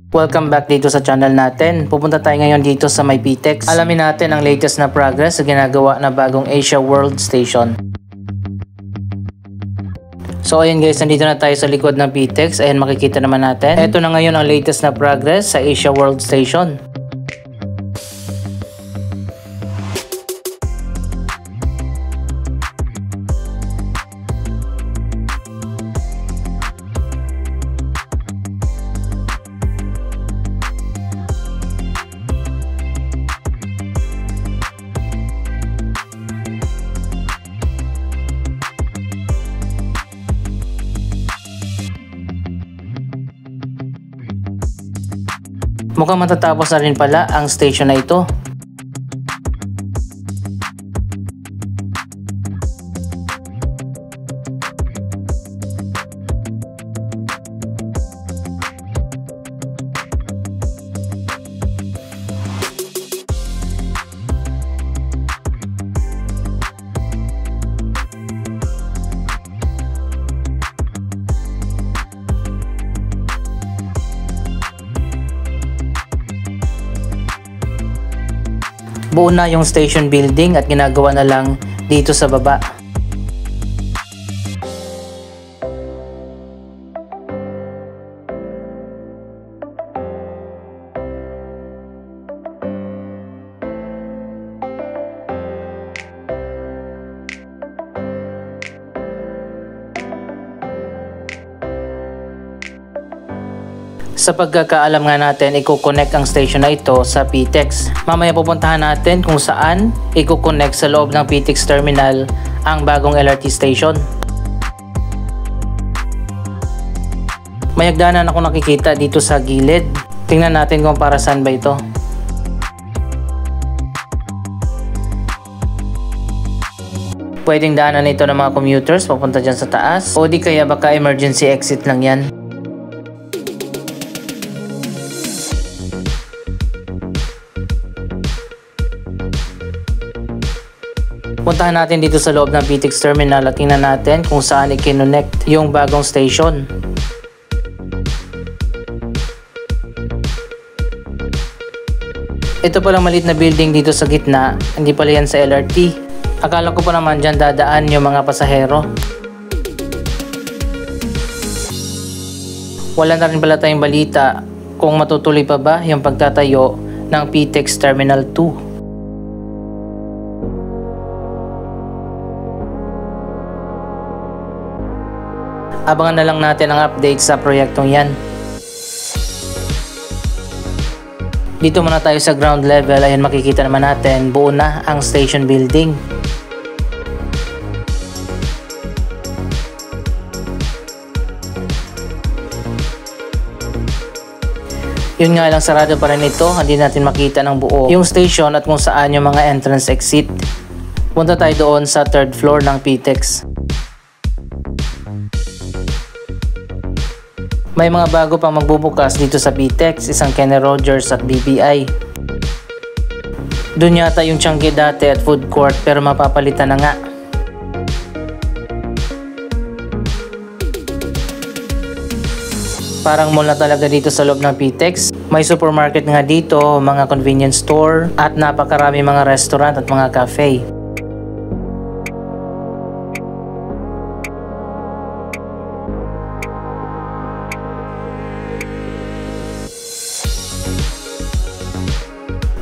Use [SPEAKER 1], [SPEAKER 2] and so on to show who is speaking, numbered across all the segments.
[SPEAKER 1] Welcome back dito sa channel natin. Pupunta tayo ngayon dito sa may PTEX. Alamin natin ang latest na progress sa ginagawa na bagong Asia World Station. So ayun guys, nandito na tayo sa likod ng PTEX. Ayan, makikita naman natin. Ito na ngayon ang latest na progress sa Asia World Station. Mukhang matatapos na rin pala ang station na ito. Buo na yung station building at ginagawa na lang dito sa baba. Sa pagkakaalam nga natin, i-connect ang station na ito sa PTEX. Mamaya pupuntahan natin kung saan i-connect sa loob ng PTEX terminal ang bagong LRT station. May hagdanan ako nakikita dito sa gilid. Tingnan natin kung para saan ba ito. Pwedeng daanan ito ng mga commuters papunta dyan sa taas, o di kaya baka emergency exit lang yan. Puntahan natin dito sa loob ng PTEX terminal at tingnan natin kung saan i-connect yung bagong station. Ito palang maliit na building dito sa gitna, hindi pala yan sa LRT. Akala ko pa naman dyan dadaan yung mga pasahero. Wala na rin pala tayong balita kung matutuloy pa ba yung pagtatayo ng PTEX Terminal 2. Abangan na lang natin ang update sa proyektong yan. Dito muna tayo sa ground level. Ayan, makikita naman natin buo na ang station building. Yun nga lang, sarado pa rin ito. Hindi natin makita ng buo yung station at kung saan yung mga entrance exit. Punta tayo doon sa 3rd floor ng PTEX. May mga bago pang magbubukas dito sa PTEX, isang Kenny Rogers at BPI. Doon yata yung Changi dati at food court, pero mapapalitan na nga. Parang mall na talaga dito sa loob ng PTEX. May supermarket nga dito, mga convenience store, at napakarami mga restaurant at mga cafe.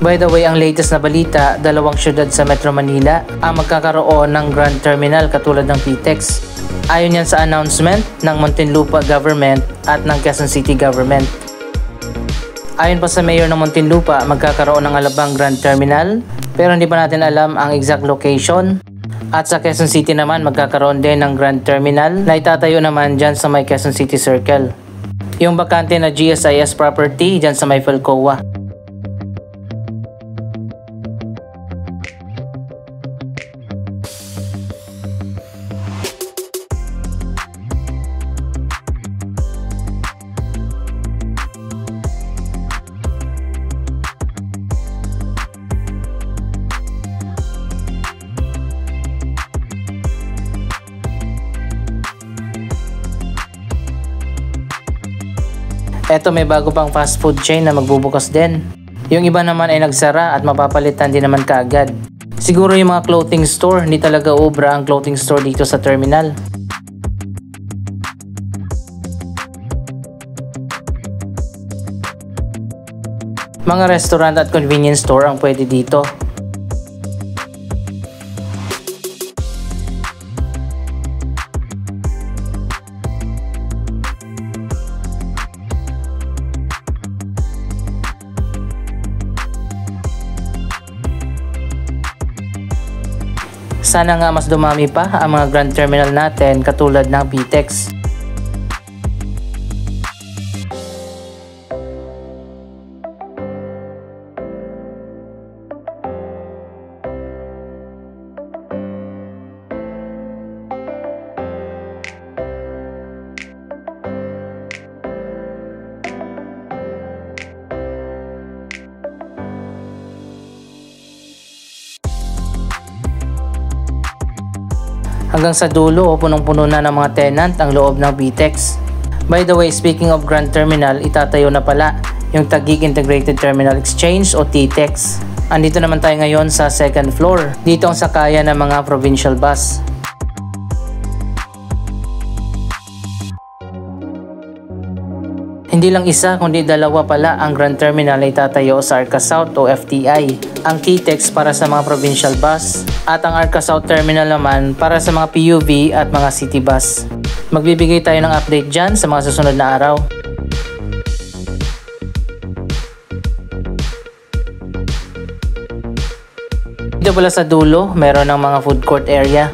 [SPEAKER 1] By the way, ang latest na balita, dalawang syudad sa Metro Manila ang magkakaroon ng Grand Terminal katulad ng PTEX. Ayon yan sa announcement ng Muntinlupa Government at ng Quezon City Government. Ayon pa sa mayor ng Muntinlupa, magkakaroon ng Alabang Grand Terminal, pero hindi pa natin alam ang exact location. At sa Quezon City naman, magkakaroon din ng Grand Terminal na itatayo naman dyan sa may Quezon City Circle. Yung bakante na GSIS property dyan sa may Falcoa. Eto, may bago pang fast food chain na magbubukas din. Yung iba naman ay nagsara at mapapalitan din naman kaagad. Siguro yung mga clothing store, hindi talaga ubra ang clothing store dito sa terminal. Mga restaurant at convenience store ang pwede dito. Sana nga mas dumami pa ang mga grand terminal natin katulad ng PTEX. Hanggang sa dulo, punong-puno na ng mga tenant ang loob ng PTEX. By the way, speaking of Grand Terminal, itatayo na pala yung Taguig Integrated Terminal Exchange o TTEX. Andito naman tayo ngayon sa second floor. Dito ang sakayan ng mga provincial bus. Hindi lang isa kundi dalawa pala ang Grand Terminal na itatayo sa Arca South o FTI. Ang TTEX para sa mga provincial bus at ang Arca South Terminal naman para sa mga PUV at mga city bus. Magbibigay tayo ng update dyan sa mga susunod na araw. Dito pala sa dulo, meron ng mga food court area.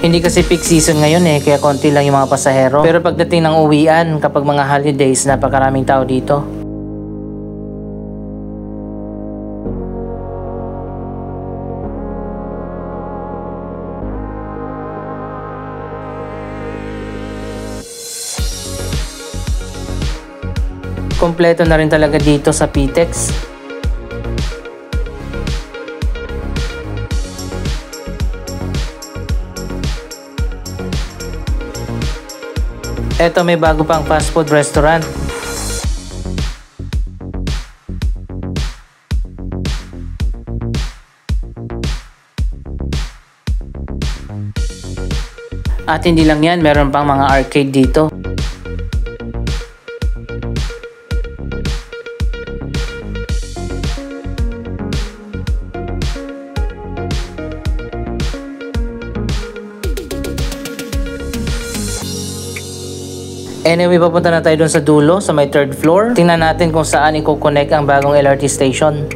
[SPEAKER 1] Hindi kasi peak season ngayon kaya konti lang yung mga pasahero. Pero pagdating ng uwian, kapag mga holidays, napakaraming tao dito. Kompleto na rin talaga dito sa PTEX. Eto, may bago pang fast food restaurant. At hindi lang yan, meron pang mga arcade dito. Anyway, papunta na tayo dun sa dulo, sa may third floor. Tingnan natin kung saan i-connect ang bagong LRT station.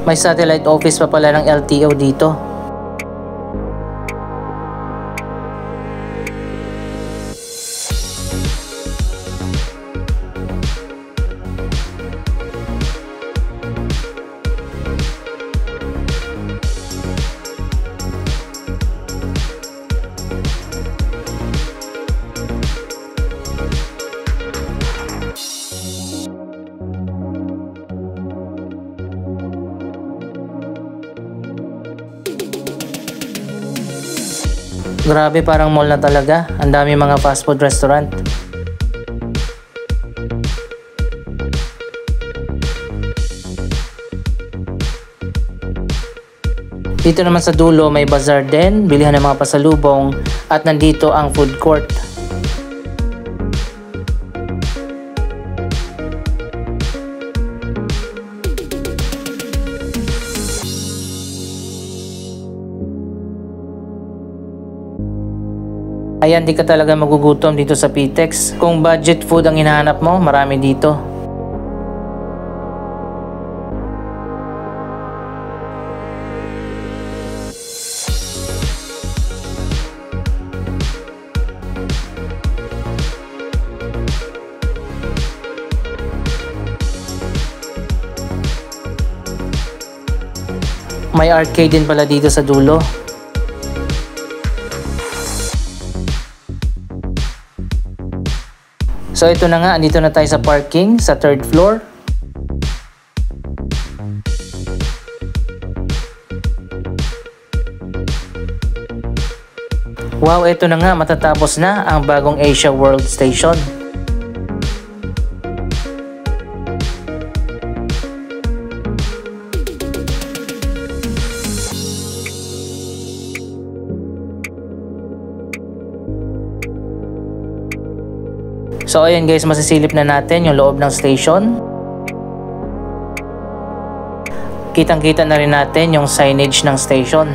[SPEAKER 1] May satellite office pa pala ng LTO dito. Grabe, parang mall na talaga. Ang dami mga fast food restaurant. Dito naman sa dulo may bazaar din, bilihan ng mga pasalubong at nandito ang food court. Ayan, di ka talaga magugutom dito sa PTEX. Kung budget food ang hinahanap mo, marami dito. May arcade din pala dito sa dulo. So ito na nga, andito na tayo sa parking sa third floor. Wow, eto na nga, matatapos na ang bagong Asia World Station. So ayan guys, masisilip na natin yung loob ng station. Kitang-kita na rin natin yung signage ng station.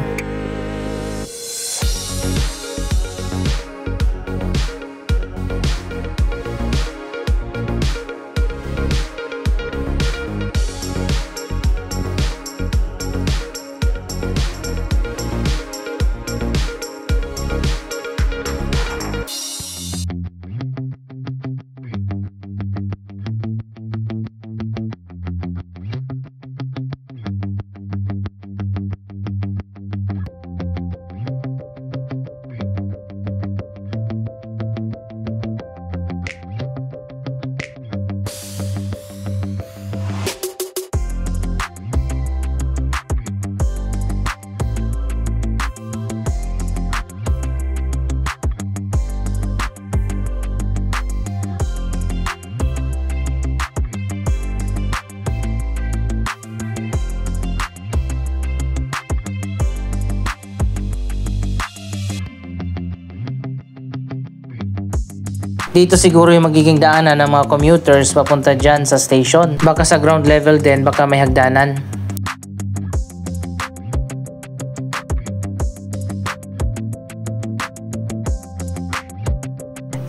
[SPEAKER 1] Dito siguro yung magiging daanan ng mga commuters papunta dyan sa station. Baka sa ground level din, baka may hagdanan.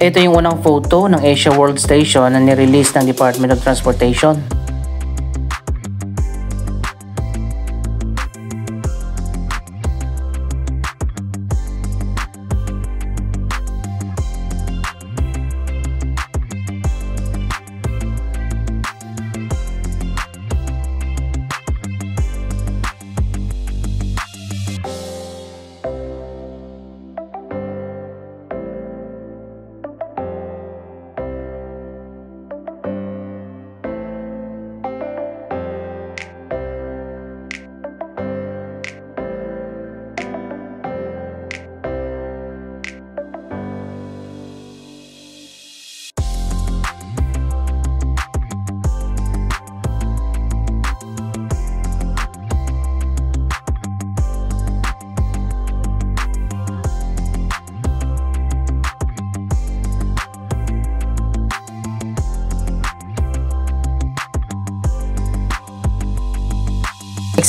[SPEAKER 1] Ito yung unang photo ng Asia World Station na nirelease ng Department of Transportation.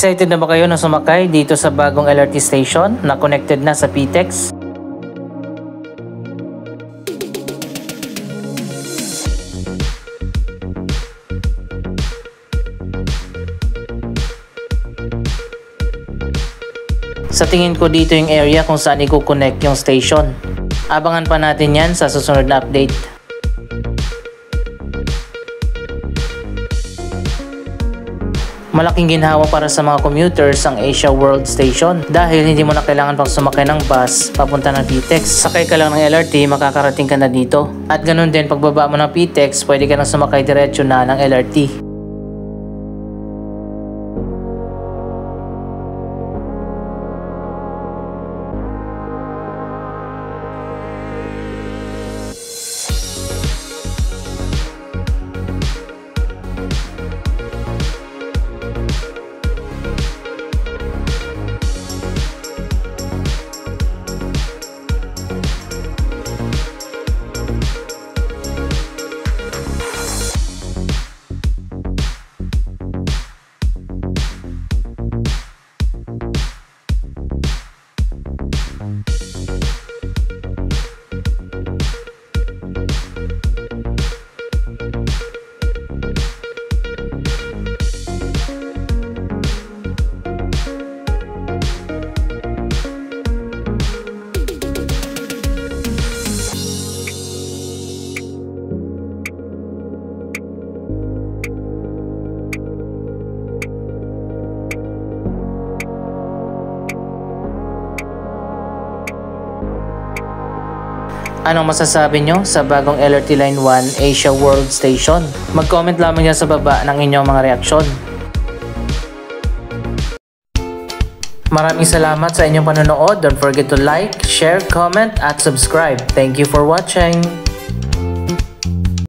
[SPEAKER 1] Excited na ba kayo na sumakay dito sa bagong LRT station na connected na sa PTEX? Sa tingin ko dito yung area kung saan i-connect yung station. Abangan pa natin yan sa susunod na update. Malaking ginhawa para sa mga commuters ang Asia World Station dahil hindi mo na kailangan pang sumakay ng bus papunta ng PTEX. Sakay ka lang ng LRT, makakarating ka na dito. At ganun din pagbaba mo ng PTEX, pwede ka nang sumakay diretso na ng LRT. Anong masasabi nyo sa bagong LRT Line 1 Asia World Station? Mag-comment lamang yan sa baba ng inyong mga reaksyon. Maraming salamat sa inyong panonood. Don't forget to like, share, comment at subscribe. Thank you for watching.